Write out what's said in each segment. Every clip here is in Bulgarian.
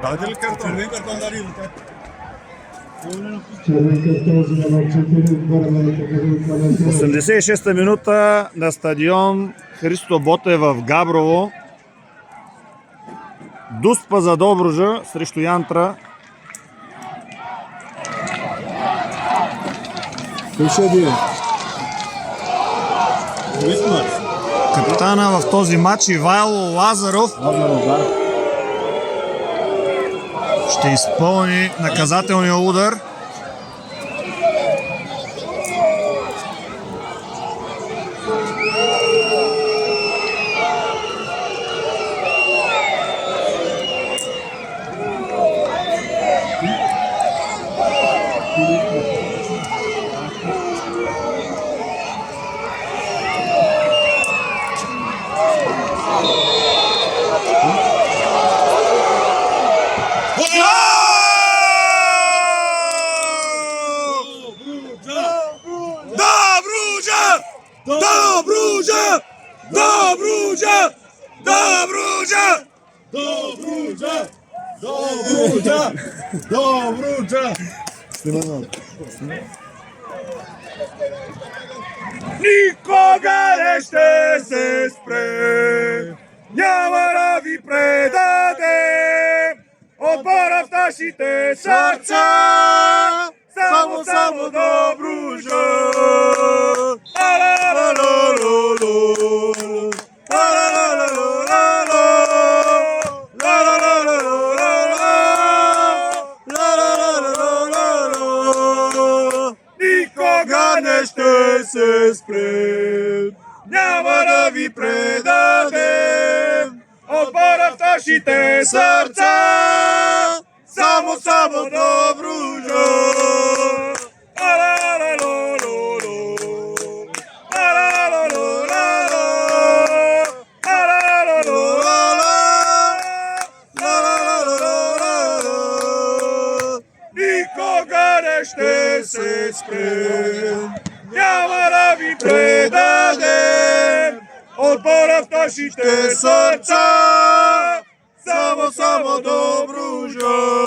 Дадете ли картон? Червен картон дали или как? Червен картон за номер 4 отбора. 86-та минута на стадион Христо Ботев в Габрово. Дуспа за Добруджа срещу Янтра. Кой ще бие? Капитана в този матч Ивайло Лазаров ще изпълни наказателния удар. Добруджа! Никога не ще се спре, няма да ви предадем отбора в нашите сърца, само Добруджа. Никога не ще се спрем, няма да ви предадем отбора в нашите сърца, само Добруджа. Никога не ще се спрем, няма да ви предадем отбора в нашите сърца, само Добруджа.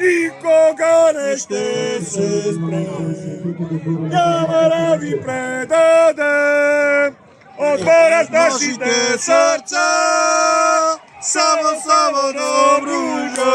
Никога не ще се спрем, няма да ви предадем отбора в нашите сърца, само Добруджа.